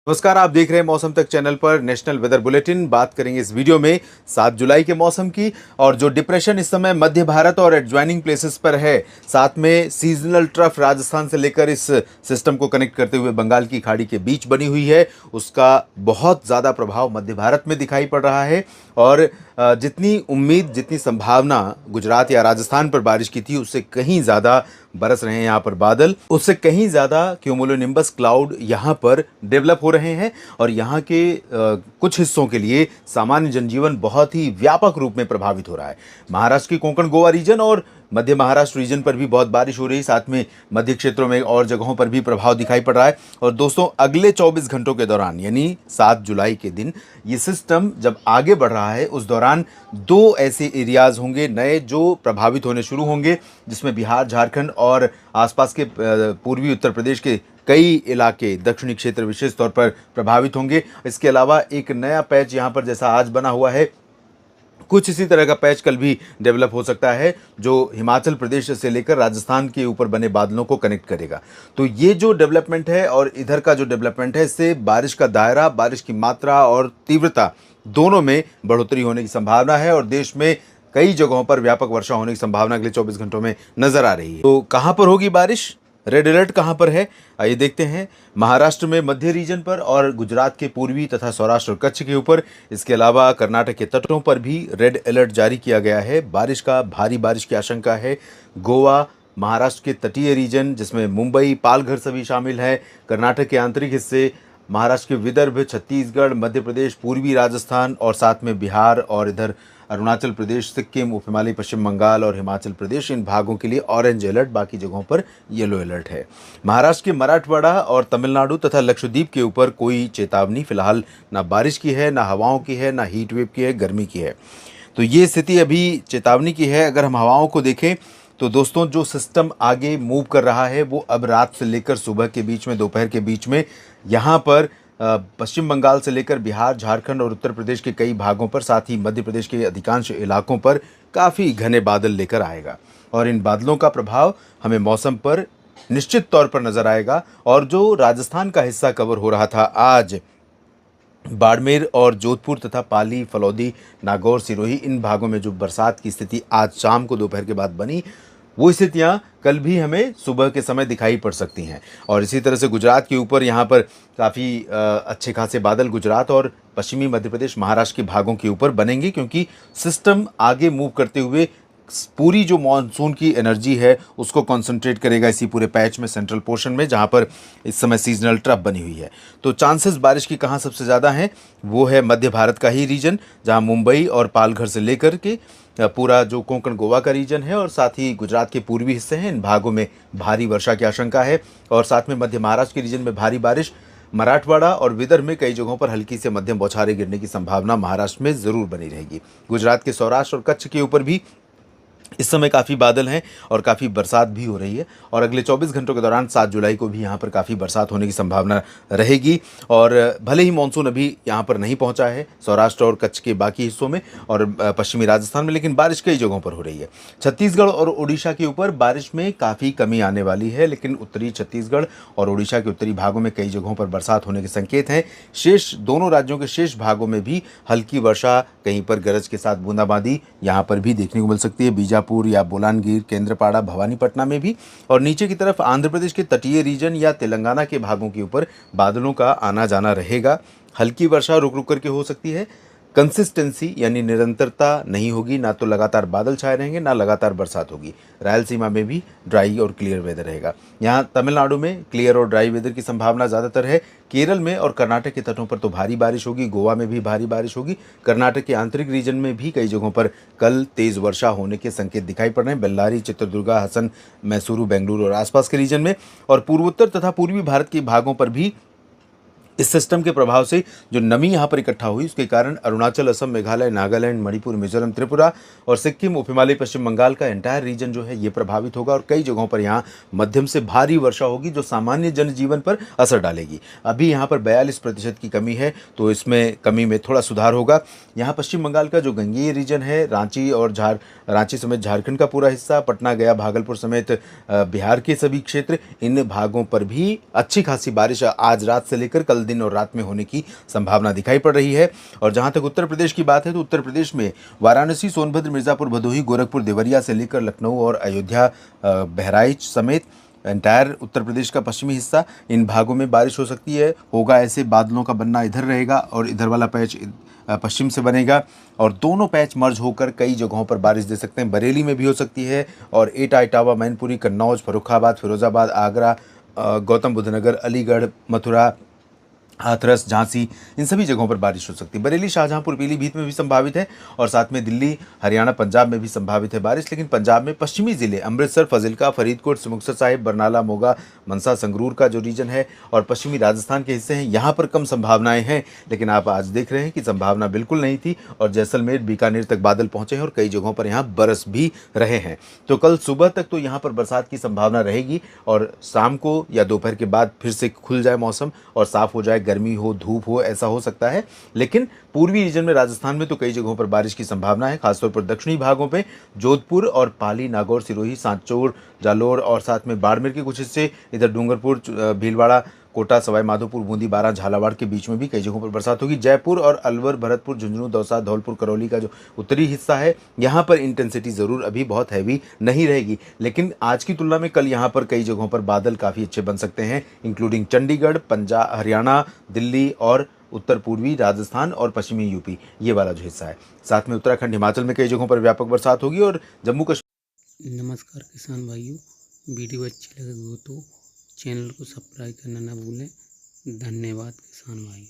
नमस्कार, आप देख रहे हैं मौसम तक चैनल पर नेशनल वेदर बुलेटिन। बात करेंगे इस वीडियो में 7 जुलाई के मौसम की और जो डिप्रेशन इस समय मध्य भारत और एडजॉइनिंग प्लेसेस पर है, साथ में सीजनल ट्रफ राजस्थान से लेकर इस सिस्टम को कनेक्ट करते हुए बंगाल की खाड़ी के बीच बनी हुई है, उसका बहुत ज़्यादा प्रभाव मध्य भारत में दिखाई पड़ रहा है। और जितनी उम्मीद, जितनी संभावना गुजरात या राजस्थान पर बारिश की थी, उससे कहीं ज़्यादा बरस रहे हैं यहाँ पर बादल, उससे कहीं ज़्यादा क्यूमुलोनिम्बस क्लाउड यहाँ पर डेवलप हो रहे हैं और यहाँ के कुछ हिस्सों के लिए सामान्य जनजीवन बहुत ही व्यापक रूप में प्रभावित हो रहा है। महाराष्ट्र की कोंकण गोवा रीजन और मध्य महाराष्ट्र रीजन पर भी बहुत बारिश हो रही है, साथ में मध्य क्षेत्रों में और जगहों पर भी प्रभाव दिखाई पड़ रहा है। और दोस्तों, अगले 24 घंटों के दौरान यानी 7 जुलाई के दिन ये सिस्टम जब आगे बढ़ रहा है, उस दौरान दो ऐसे एरियाज होंगे नए जो प्रभावित होने शुरू होंगे, जिसमें बिहार, झारखंड और आसपास के पूर्वी उत्तर प्रदेश के कई इलाके, दक्षिणी क्षेत्र विशेष तौर पर प्रभावित होंगे। इसके अलावा एक नया पैच यहाँ पर जैसा आज बना हुआ है, कुछ इसी तरह का पैच कल भी डेवलप हो सकता है, जो हिमाचल प्रदेश से लेकर राजस्थान के ऊपर बने बादलों को कनेक्ट करेगा। तो ये जो डेवलपमेंट है और इधर का जो डेवलपमेंट है, इससे बारिश का दायरा, बारिश की मात्रा और तीव्रता दोनों में बढ़ोतरी होने की संभावना है और देश में कई जगहों पर व्यापक वर्षा होने की संभावना अगले 24 घंटों में नजर आ रही है। तो कहां पर होगी बारिश? रेड अलर्ट कहां पर है, आइए देखते हैं। महाराष्ट्र में मध्य रीजन पर और गुजरात के पूर्वी तथा सौराष्ट्र और कच्छ के ऊपर, इसके अलावा कर्नाटक के तटों पर भी रेड अलर्ट जारी किया गया है। भारी बारिश की आशंका है। गोवा, महाराष्ट्र के तटीय रीजन जिसमें मुंबई, पालघर सभी शामिल है, कर्नाटक के आंतरिक हिस्से, महाराष्ट्र के विदर्भ, छत्तीसगढ़, मध्य प्रदेश, पूर्वी राजस्थान और साथ में बिहार और इधर अरुणाचल प्रदेश, सिक्किम, उप हिमालय, पश्चिम बंगाल और हिमाचल प्रदेश, इन भागों के लिए ऑरेंज अलर्ट, बाकी जगहों पर येलो अलर्ट है। महाराष्ट्र के मराठवाड़ा और तमिलनाडु तथा लक्षद्वीप के ऊपर कोई चेतावनी फिलहाल ना बारिश की है, ना हवाओं की है, ना हीट वेव की है, गर्मी की है। तो ये स्थिति अभी चेतावनी की है। अगर हम हवाओं को देखें तो दोस्तों, जो सिस्टम आगे मूव कर रहा है वो अब रात से लेकर सुबह के बीच में, दोपहर के बीच में यहाँ पर पश्चिम बंगाल से लेकर बिहार, झारखंड और उत्तर प्रदेश के कई भागों पर, साथ ही मध्य प्रदेश के अधिकांश इलाकों पर काफ़ी घने बादल लेकर आएगा और इन बादलों का प्रभाव हमें मौसम पर निश्चित तौर पर नजर आएगा। और जो राजस्थान का हिस्सा कवर हो रहा था आज, बाड़मेर और जोधपुर तथा पाली, फलौदी, नागौर, सिरोही, इन भागों में जो बरसात की स्थिति आज शाम को दोपहर के बाद बनी, वो स्थितियाँ कल भी हमें सुबह के समय दिखाई पड़ सकती हैं। और इसी तरह से गुजरात के ऊपर यहाँ पर काफ़ी अच्छे खासे बादल गुजरात और पश्चिमी मध्य प्रदेश, महाराष्ट्र के भागों के ऊपर बनेंगे, क्योंकि सिस्टम आगे मूव करते हुए पूरी जो मॉनसून की एनर्जी है उसको कंसंट्रेट करेगा इसी पूरे पैच में, सेंट्रल पोर्शन में, जहाँ पर इस समय सीजनल ट्रफ बनी हुई है। तो चांसेस बारिश की कहाँ सबसे ज़्यादा हैं? वो है मध्य भारत का ही रीजन, जहाँ मुंबई और पालघर से लेकर के पूरा जो कोंकण गोवा का रीजन है और साथ ही गुजरात के पूर्वी हिस्से हैं, इन भागों में भारी वर्षा की आशंका है। और साथ में मध्य महाराष्ट्र के रीजन में भारी बारिश, मराठवाड़ा और विदर्भ में कई जगहों पर हल्की से मध्यम बौछारें गिरने की संभावना महाराष्ट्र में ज़रूर बनी रहेगी। गुजरात के सौराष्ट्र और कच्छ के ऊपर भी इस समय काफ़ी बादल हैं और काफ़ी बरसात भी हो रही है। और अगले 24 घंटों के दौरान 7 जुलाई को भी यहाँ पर काफ़ी बरसात होने की संभावना रहेगी। और भले ही मानसून अभी यहाँ पर नहीं पहुँचा है सौराष्ट्र और कच्छ के बाकी हिस्सों में और पश्चिमी राजस्थान में, लेकिन बारिश कई जगहों पर हो रही है। छत्तीसगढ़ और उड़ीसा के ऊपर बारिश में काफ़ी कमी आने वाली है, लेकिन उत्तरी छत्तीसगढ़ और उड़ीसा के उत्तरी भागों में कई जगहों पर बरसात होने के संकेत हैं। शेष दोनों राज्यों के शेष भागों में भी हल्की वर्षा, कहीं पर गरज के साथ बूंदाबांदी यहाँ पर भी देखने को मिल सकती है। बीजापुर या बोलानगीर, केंद्रपाड़ा, भवानीपटना में भी, और नीचे की तरफ आंध्र प्रदेश के तटीय रीजन या तेलंगाना के भागों के ऊपर बादलों का आना जाना रहेगा। हल्की वर्षा रुक रुक करके हो सकती है। कंसिस्टेंसी यानी निरंतरता नहीं होगी, ना तो लगातार बादल छाए रहेंगे, ना लगातार बरसात होगी। रायलसीमा में भी ड्राई और क्लियर वेदर रहेगा। यहाँ तमिलनाडु में क्लियर और ड्राई वेदर की संभावना ज़्यादातर है। केरल में और कर्नाटक के तटों पर तो भारी बारिश होगी, गोवा में भी भारी बारिश होगी। कर्नाटक के आंतरिक रीजन में भी कई जगहों पर कल तेज़ वर्षा होने के संकेत दिखाई पड़ रहे हैं। बेल्लारी, चित्रदुर्गा, हसन, मैसूरू, बेंगलुरु और आसपास के रीजन में, और पूर्वोत्तर तथा पूर्वी भारत के भागों पर भी इस सिस्टम के प्रभाव से जो नमी यहाँ पर इकट्ठा हुई, उसके कारण अरुणाचल, असम, मेघालय, नागालैंड, मणिपुर, मिजोरम, त्रिपुरा और सिक्किम, उप हिमालय, पश्चिम बंगाल का एंटायर रीजन जो है ये प्रभावित होगा और कई जगहों पर यहाँ मध्यम से भारी वर्षा होगी, जो सामान्य जनजीवन पर असर डालेगी। अभी यहाँ पर 42% की कमी है, तो इसमें कमी में थोड़ा सुधार होगा। यहाँ पश्चिम बंगाल का जो गंगेय रीजन है, रांची समेत झारखंड का पूरा हिस्सा, पटना, गया, भागलपुर समेत बिहार के सभी क्षेत्र, इन भागों पर भी अच्छी खासी बारिश आज रात से लेकर कल दिन और रात में होने की संभावना दिखाई पड़ रही है। और जहां तक उत्तर प्रदेश की बात है तो उत्तर प्रदेश में वाराणसी, सोनभद्र, मिर्ज़ापुर, भदोही, गोरखपुर, देवरिया से लेकर लखनऊ और अयोध्या, बहराइच समेत एंटायर उत्तर प्रदेश का पश्चिमी हिस्सा, इन भागों में बारिश हो सकती है। होगा ऐसे बादलों का बनना इधर रहेगा और इधर वाला पैच पश्चिम से बनेगा और दोनों पैच मर्ज होकर कई जगहों पर बारिश दे सकते हैं। बरेली में भी हो सकती है और एटा, इटावा, मैनपुरी, कन्नौज, फर्रुखाबाद, फिरोजाबाद, आगरा, गौतम बुद्ध नगर, अलीगढ़, मथुरा, हाथरस, झांसी, इन सभी जगहों पर बारिश हो सकती है। बरेली, शाहजहांपुर, पीलीभीत में भी संभावित है और साथ में दिल्ली, हरियाणा, पंजाब में भी संभावित है बारिश। लेकिन पंजाब में पश्चिमी जिले अमृतसर, फजिल्का, फरीदकोट, मुक्तसर साहिब, बरनाला, मोगा, मनसा, संगरूर का जो रीजन है और पश्चिमी राजस्थान के हिस्से हैं, यहाँ पर कम संभावनाएं हैं। लेकिन आप आज देख रहे हैं कि संभावना बिल्कुल नहीं थी और जैसलमेर, बीकानेर तक बादल पहुंचे हैं और कई जगहों पर यहाँ बरस भी रहे हैं। तो कल सुबह तक तो यहाँ पर बरसात की संभावना रहेगी और शाम को या दोपहर के बाद फिर से खुल जाए मौसम और साफ हो जाए, गर्मी हो, धूप हो, ऐसा हो सकता है। लेकिन पूर्वी रीजन में राजस्थान में तो कई जगहों पर बारिश की संभावना है, खासतौर पर दक्षिणी भागों पे जोधपुर और पाली, नागौर, सिरोही, सांचौर, जालोर और साथ में बाड़मेर के कुछ हिस्से, इधर डूंगरपुर, भीलवाड़ा, कोटा, सवाई माधोपुर, बूंदी, बारां, झालावाड़ के बीच में भी कई जगहों पर बरसात होगी। जयपुर और अलवर, भरतपुर, झुंझुनू, दौसा, धौलपुर, करौली का जो उत्तरी हिस्सा है, यहाँ पर इंटेंसिटी ज़रूर अभी बहुत हैवी नहीं रहेगी। लेकिन आज की तुलना में कल यहाँ पर कई जगहों पर बादल काफ़ी अच्छे बन सकते हैं, इंक्लूडिंग चंडीगढ़, पंजाब, हरियाणा, दिल्ली और उत्तर पूर्वी राजस्थान और पश्चिमी यूपी, ये वाला जो हिस्सा है। साथ में उत्तराखंड, हिमाचल में कई जगहों पर व्यापक बरसात होगी और जम्मू कश्मीर। नमस्कार किसान भाइयों, वीडियो अच्छी लगे हो तो चैनल को सब्सक्राइब करना ना भूलें। धन्यवाद किसान भाई।